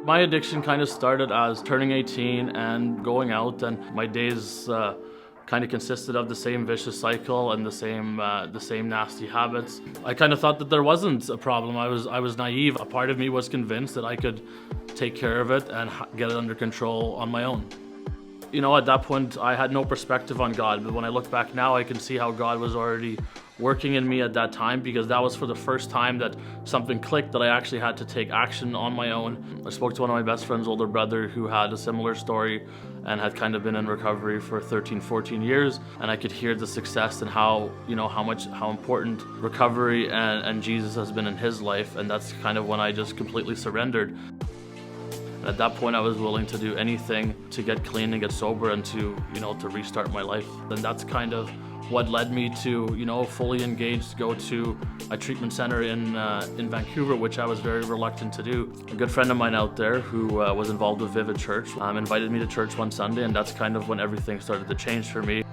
My addiction kind of started as turning 18 and going out, and my days kind of consisted of the same vicious cycle and the same nasty habits. I kind of thought that there wasn't a problem. I was naive. A part of me was convinced that I could take care of it and get it under control on my own. You know, at that point, I had no perspective on God, but when I look back now, I can see how God was already working in me at that time, because that was for the first time that something clicked, that I actually had to take action on my own. I spoke to one of my best friend's older brother who had a similar story and had kind of been in recovery for 13, 14 years, and I could hear the success and how important recovery and Jesus has been in his life, and that's kind of when I just completely surrendered. And at that point, I was willing to do anything to get clean and get sober and to restart my life. And that's kind of what led me to, fully engaged to go to a treatment center in Vancouver, which I was very reluctant to do. A good friend of mine out there who was involved with Vivid Church invited me to church one Sunday, and that's kind of when everything started to change for me.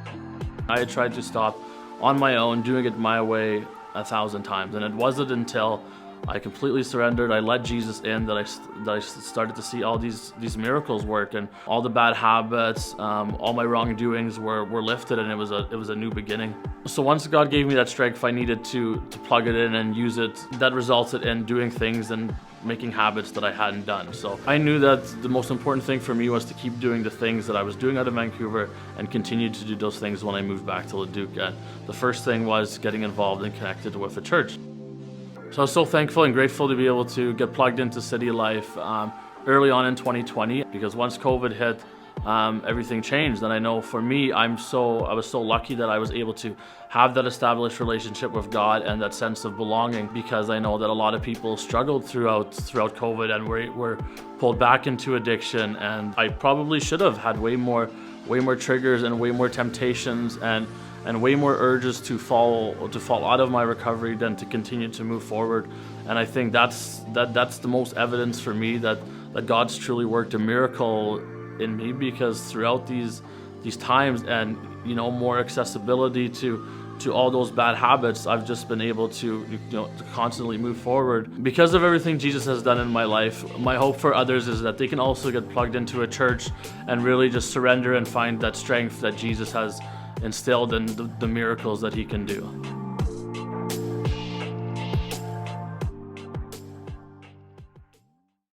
I had tried to stop on my own, doing it my way 1,000 times, and it wasn't until I completely surrendered, I let Jesus in, that I started to see all these miracles work, and all the bad habits, all my wrongdoings were lifted, and it was a new beginning. So once God gave me that strength, I needed to plug it in and use it. That resulted in doing things and making habits that I hadn't done. So I knew that the most important thing for me was to keep doing the things that I was doing out of Vancouver and continue to do those things when I moved back to Leduc. And the first thing was getting involved and connected with a church. So I was so thankful and grateful to be able to get plugged into city life early on in 2020, because once COVID hit, everything changed. And I know for me, I was so lucky that I was able to have that established relationship with God and that sense of belonging, because I know that a lot of people struggled throughout COVID and were pulled back into addiction. And I probably should have had way more triggers and way more temptations and way more urges to fall out of my recovery than to continue to move forward. And I think that's the most evidence for me that God's truly worked a miracle in me, because throughout these times and more accessibility to all those bad habits, I've just been able to constantly move forward. Because of everything Jesus has done in my life, my hope for others is that they can also get plugged into a church and really just surrender and find that strength that Jesus has instilled in the miracles that he can do.